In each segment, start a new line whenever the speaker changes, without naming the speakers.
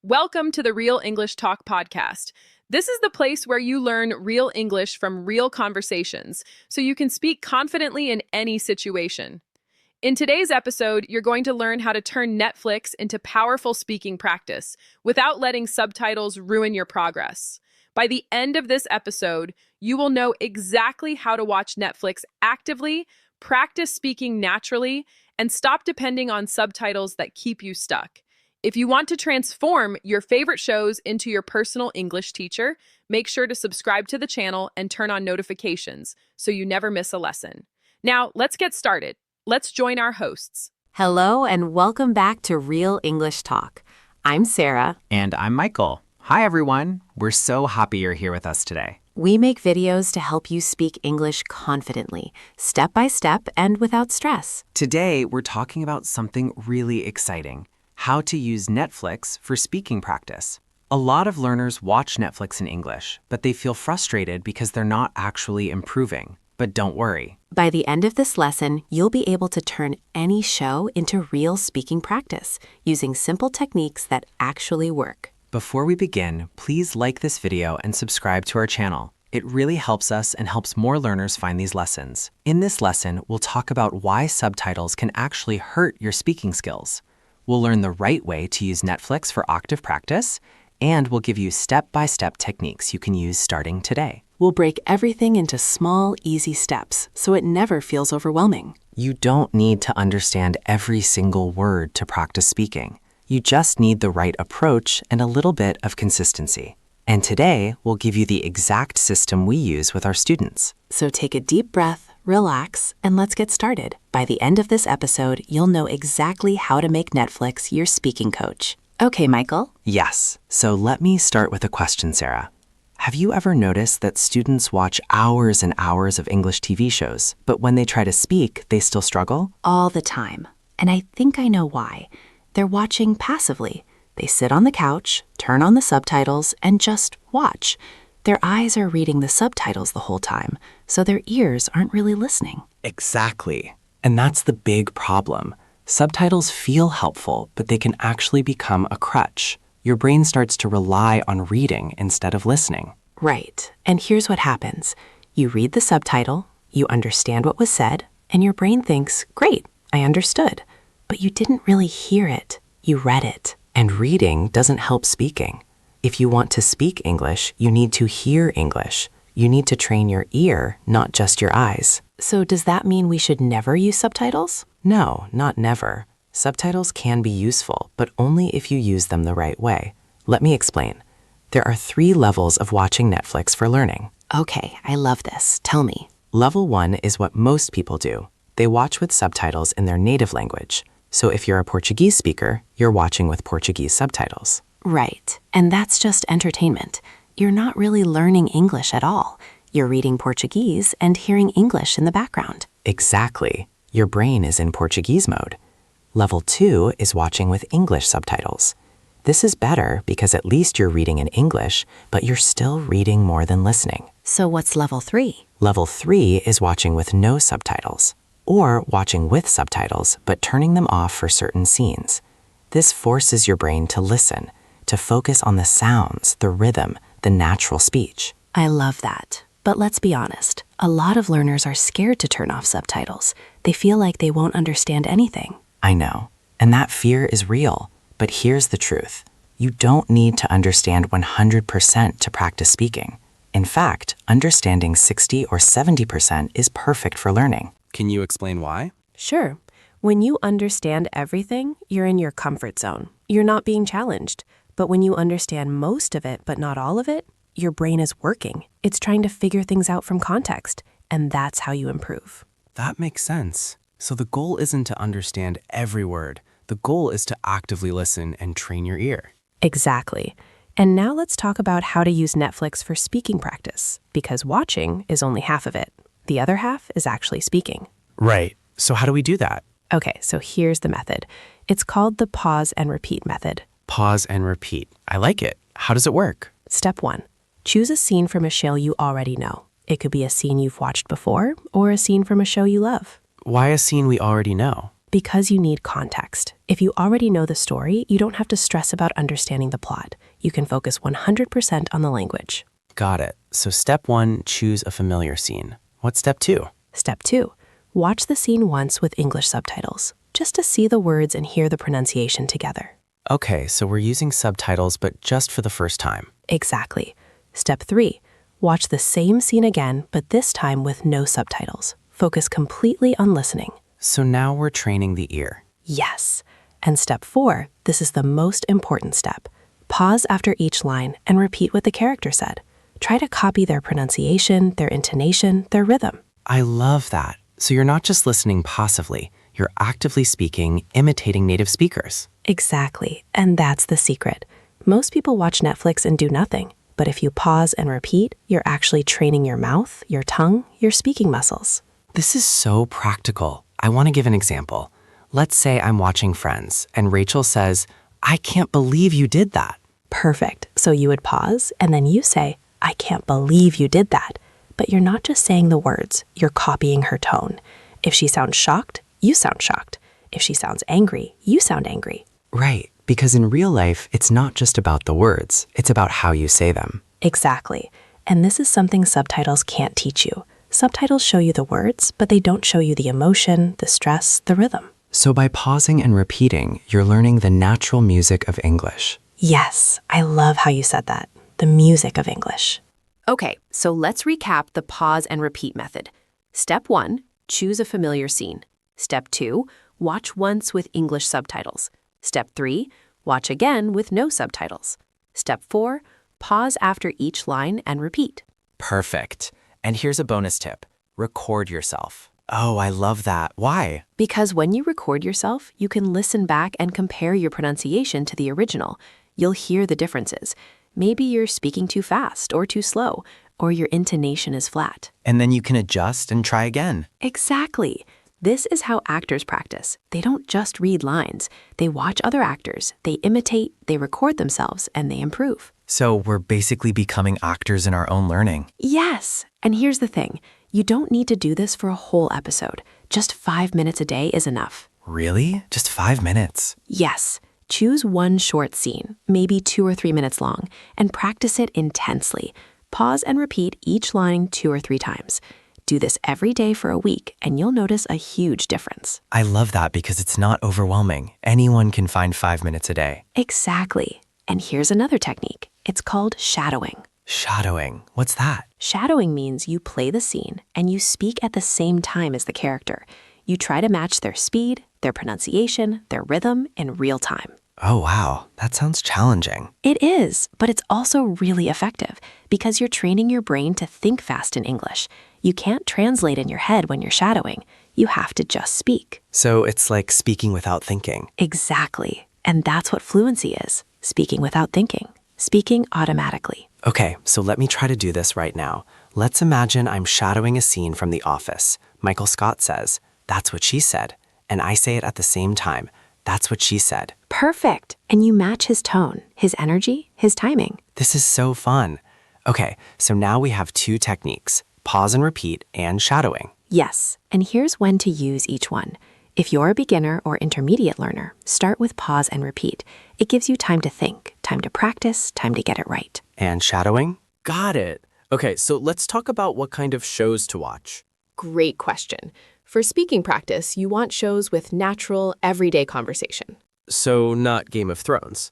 Welcome to the Real English Talk podcast. This is the place where you learn real English from real conversations, so you can speak confidently in any situation. In today's episode, you're going to learn how to turn Netflix into powerful speaking practice without letting subtitles ruin your progress. By the end of this episode, you will know exactly how to watch Netflix actively, practice speaking naturally, and stop depending on subtitles that keep you stuck. If you want to transform your favorite shows into your personal English teacher, make sure to subscribe to the channel and turn on notifications so you never miss a lesson. Now, let's get started. Let's join our hosts.
Hello and welcome back to Real English Talk. I'm Sarah.
And I'm Michael. Hi, everyone. We're so happy you're here with us today.
We make videos to help you speak English confidently, step by step, and without stress.
Today, we're talking about something really exciting: how to use Netflix for speaking practice. A lot of learners watch Netflix in English, but they feel frustrated because they're not actually improving. But don't worry.
By the end of this lesson, you'll be able to turn any show into real speaking practice using simple techniques that actually work.
Before we begin, please like this video and subscribe to our channel. It really helps us and helps more learners find these lessons. In this lesson, we'll talk about why subtitles can actually hurt your speaking skills. We'll learn the right way to use Netflix for octave practice, and we'll give you step-by-step techniques you can use starting today.
We'll break everything into small, easy steps so it never feels overwhelming.
You don't need to understand every single word to practice speaking. You just need the right approach and a little bit of consistency. And today, we'll give you the exact system we use with our students.
So take a deep breath, relax, and let's get started. By the end of this episode, you'll know exactly how to make Netflix your speaking coach. Okay, Michael?
Yes. So let me start with a question, Sarah. Have you ever noticed that students watch hours and hours of English TV shows, but when they try to speak, they still struggle?
All the time. And I think I know why. They're watching passively. They sit on the couch, turn on the subtitles, and just watch. Their eyes are reading the subtitles the whole time, so their ears aren't really listening.
Exactly. And that's the big problem. Subtitles feel helpful, but they can actually become a crutch. Your brain starts to rely on reading instead of listening.
Right. And here's what happens. You read the subtitle, you understand what was said, and your brain thinks, great, I understood. But you didn't really hear it. You read it.
And reading doesn't help speaking. If you want to speak English, you need to hear English. You need to train your ear, not just your eyes.
So does that mean we should never use subtitles?
No, not never. Subtitles can be useful, but only if you use them the right way. Let me explain. There are 3 levels of watching Netflix for learning.
Okay, I love this. Tell me.
Level 1 is what most people do. They watch with subtitles in their native language. So if you're a Portuguese speaker, you're watching with Portuguese subtitles.
Right. And that's just entertainment. You're not really learning English at all. You're reading Portuguese and hearing English in the background.
Exactly. Your brain is in Portuguese mode. Level 2 is watching with English subtitles. This is better because at least you're reading in English, but you're still reading more than listening.
So what's level 3?
Level 3 is watching with no subtitles, or watching with subtitles but turning them off for certain scenes. This forces your brain to listen, to focus on the sounds, the rhythm, the natural speech.
I love that. But let's be honest, a lot of learners are scared to turn off subtitles. They feel like they won't understand anything.
I know, and that fear is real. But here's the truth. You don't need to understand 100% to practice speaking. In fact, understanding 60 or 70% is perfect for learning.
Can you explain why?
Sure. When you understand everything, you're in your comfort zone. You're not being challenged. But when you understand most of it, but not all of it, your brain is working. It's trying to figure things out from context, and that's how you improve.
That makes sense. So the goal isn't to understand every word. The goal is to actively listen and train your ear.
Exactly. And now let's talk about how to use Netflix for speaking practice, because watching is only half of it. The other half is actually speaking.
Right. So how do we do that?
Okay, so here's the method. It's called the pause and repeat method.
Pause and repeat. I like it. How does it work?
Step 1. Choose a scene from a show you already know. It could be a scene you've watched before or a scene from a show you love.
Why a scene we already know?
Because you need context. If you already know the story, you don't have to stress about understanding the plot. You can focus 100% on the language.
Got it. So step 1, choose a familiar scene. What's step 2?
Step 2, watch the scene once with English subtitles, just to see the words and hear the pronunciation together.
Okay, so we're using subtitles, but just for the first time.
Exactly. Step 3, watch the same scene again, but this time with no subtitles. Focus completely on listening.
So now we're training the ear.
Yes. And step 4, this is the most important step. Pause after each line and repeat what the character said. Try to copy their pronunciation, their intonation, their rhythm.
I love that. So you're not just listening passively, you're actively speaking, imitating native speakers.
Exactly. And that's the secret. Most people watch Netflix and do nothing. But if you pause and repeat, you're actually training your mouth, your tongue, your speaking muscles.
This is so practical. I want to give an example. Let's say I'm watching Friends, and Rachel says, "I can't believe you did that."
Perfect. So you would pause, and then you say, "I can't believe you did that." But you're not just saying the words, you're copying her tone. If she sounds shocked, you sound shocked. If she sounds angry, you sound angry.
Right, because in real life, it's not just about the words, it's about how you say them.
Exactly. And this is something subtitles can't teach you. Subtitles show you the words, but they don't show you the emotion, the stress, the rhythm.
So by pausing and repeating, you're learning the natural music of English.
Yes, I love how you said that. The music of English.
Okay, so let's recap the pause and repeat method. Step 1, choose a familiar scene. Step 2, watch once with English subtitles. Step 3, watch again with no subtitles. Step 4, pause after each line and repeat.
Perfect. And here's a bonus tip. Record yourself. Oh, I love that. Why?
Because when you record yourself, you can listen back and compare your pronunciation to the original. You'll hear the differences. Maybe you're speaking too fast or too slow, or your intonation is flat.
And then you can adjust and try again.
Exactly. This is how actors practice. They don't just read lines. They watch other actors, they imitate, they record themselves, and they improve.
So we're basically becoming actors in our own learning.
Yes. And here's the thing. You don't need to do this for a whole episode. Just 5 minutes a day is enough.
Really? Just 5 minutes?
Yes. Choose one short scene, maybe 2 or 3 minutes long, and practice it intensely. Pause and repeat each line 2 or 3 times. Do this every day for a week, and you'll notice a huge difference.
I love that because it's not overwhelming. Anyone can find 5 minutes a day.
Exactly. And here's another technique. It's called shadowing.
Shadowing. What's that?
Shadowing means you play the scene and you speak at the same time as the character. You try to match their speed, their pronunciation, their rhythm in real time.
Oh, wow. That sounds challenging.
It is, but it's also really effective because you're training your brain to think fast in English. You can't translate in your head when you're shadowing. You have to just speak.
So it's like speaking without thinking.
Exactly. And that's what fluency is. Speaking without thinking. Speaking automatically.
Okay, so let me try to do this right now. Let's imagine I'm shadowing a scene from The Office. Michael Scott says, "That's what she said." And I say it at the same time. "That's what she said."
Perfect. And you match his tone, his energy, his timing.
This is so fun. Okay, so now we have 2 techniques, pause and repeat and shadowing.
Yes, and here's when to use each one. If you're a beginner or intermediate learner, start with pause and repeat. It gives you time to think, time to practice, time to get it right.
And shadowing? Got it. Okay, so let's talk about what kind of shows to watch.
Great question. For speaking practice, you want shows with natural, everyday conversation.
So not Game of Thrones.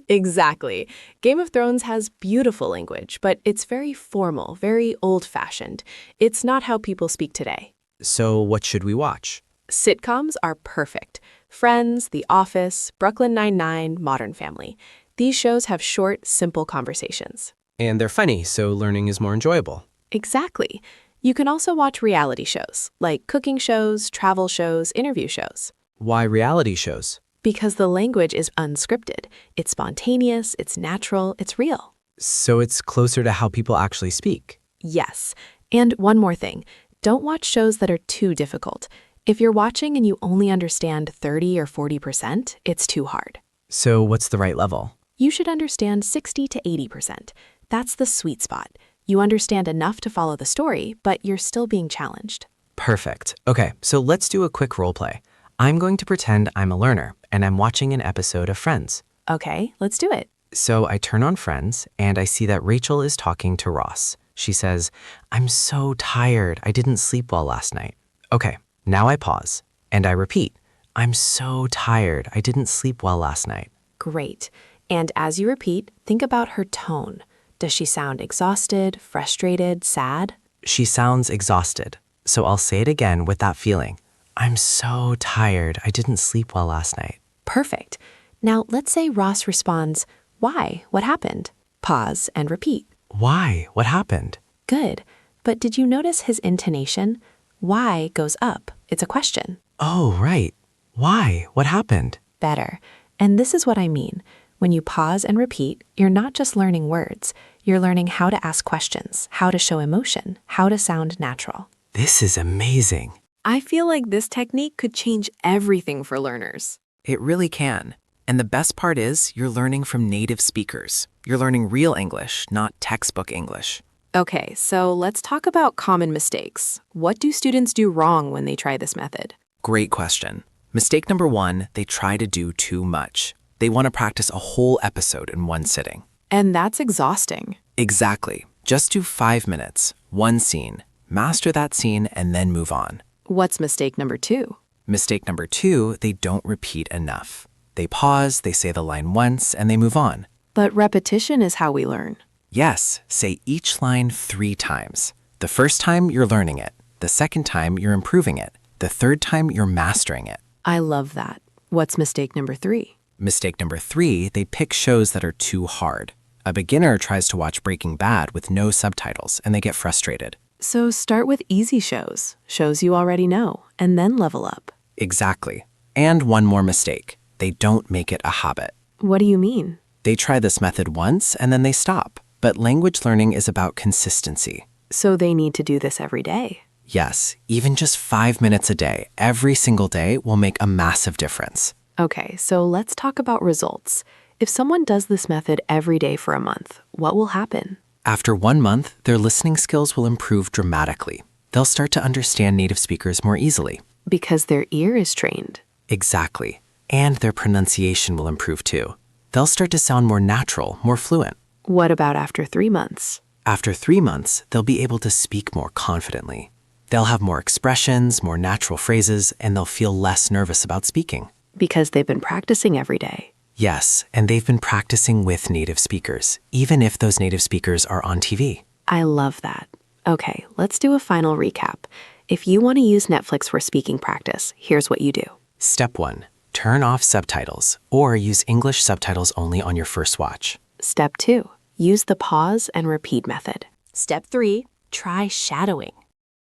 Exactly. Game of Thrones has beautiful language, but it's very formal, very old-fashioned. It's not how people speak today.
So what should we watch?
Sitcoms are perfect. Friends, The Office, Brooklyn Nine-Nine, Modern Family. These shows have short, simple conversations.
And they're funny, so learning is more enjoyable.
Exactly. You can also watch reality shows, like cooking shows, travel shows, interview shows.
Why reality shows?
Because the language is unscripted. It's spontaneous, it's natural, it's real.
So it's closer to how people actually speak.
Yes. And one more thing. Don't watch shows that are too difficult. If you're watching and you only understand 30 or 40%, it's too hard.
So what's the right level?
You should understand 60 to 80%. That's the sweet spot. You understand enough to follow the story, but you're still being challenged.
Perfect. Okay, so let's do a quick role play. I'm going to pretend I'm a learner and I'm watching an episode of Friends.
Okay, let's do it.
So I turn on Friends and I see that Rachel is talking to Ross. She says, "I'm so tired. I didn't sleep well last night." Okay, now I pause and I repeat, "I'm so tired. I didn't sleep well last night."
Great. And as you repeat, think about her tone. Does she sound exhausted, frustrated, sad?
She sounds exhausted. So I'll say it again with that feeling. "I'm so tired. I didn't sleep well last night."
Perfect. Now let's say Ross responds, "Why? What happened?" Pause and repeat.
"Why? What happened?"
Good. But did you notice his intonation? Why goes up. It's a question.
Oh, right. Why? What happened?
Better. And this is what I mean. When you pause and repeat, you're not just learning words. You're learning how to ask questions, how to show emotion, how to sound natural.
This is amazing.
I feel like this technique could change everything for learners.
It really can. And the best part is you're learning from native speakers. You're learning real English, not textbook English.
Okay, so let's talk about common mistakes. What do students do wrong when they try this method?
Great question. Mistake number 1, they try to do too much. They want to practice a whole episode in one sitting.
And that's exhausting.
Exactly. Just do 5 minutes, one scene, master that scene, and then move on.
What's mistake number 2?
Mistake number 2, they don't repeat enough. They pause, they say the line once, and they move on.
But repetition is how we learn.
Yes, say each line 3 times. The first time, you're learning it. The second time, you're improving it. The third time, you're mastering it.
I love that. What's mistake number 3?
Mistake number 3, they pick shows that are too hard. A beginner tries to watch Breaking Bad with no subtitles, and they get frustrated.
So start with easy shows you already know, and then level up.
Exactly. And one more mistake. They don't make it a habit.
What do you mean?
They try this method once, and then they stop. But language learning is about consistency.
So they need to do this every day.
Yes, even just 5 minutes a day, every single day, will make a massive difference.
Okay, so let's talk about results. If someone does this method every day for a month, what will happen?
After 1 month, their listening skills will improve dramatically. They'll start to understand native speakers more easily.
Because their ear is trained.
Exactly. And their pronunciation will improve too. They'll start to sound more natural, more fluent.
What about after 3 months?
After 3 months, they'll be able to speak more confidently. They'll have more expressions, more natural phrases, and they'll feel less nervous about speaking.
Because they've been practicing every day.
Yes, and they've been practicing with native speakers, even if those native speakers are on TV.
I love that. Okay, let's do a final recap. If you want to use Netflix for speaking practice, here's what you do.
Step 1, turn off subtitles, or use English subtitles only on your first watch.
Step 2, use the pause and repeat method.
Step 3, try shadowing.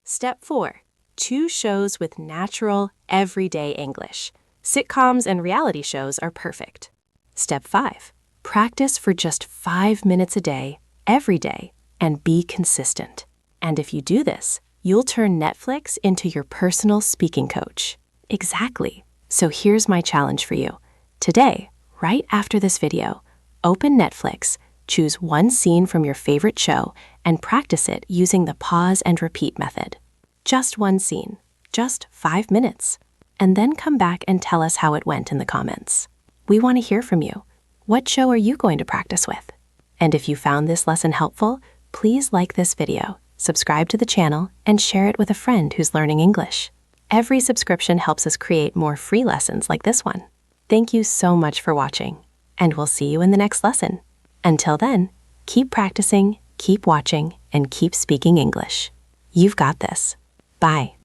Step 4, choose shows with natural, everyday English. Sitcoms and reality shows are perfect.
Step 5, practice for just 5 minutes a day, every day, and be consistent. And if you do this, you'll turn Netflix into your personal speaking coach. Exactly. So here's my challenge for you. Today, right after this video, open Netflix, choose one scene from your favorite show, and practice it using the pause and repeat method. Just one scene, just 5 minutes. And then come back and tell us how it went in the comments. We want to hear from you. What show are you going to practice with? And if you found this lesson helpful, please like this video, subscribe to the channel, and share it with a friend who's learning English. Every subscription helps us create more free lessons like this one. Thank you so much for watching, and we'll see you in the next lesson. Until then, keep practicing, keep watching, and keep speaking English. You've got this. Bye.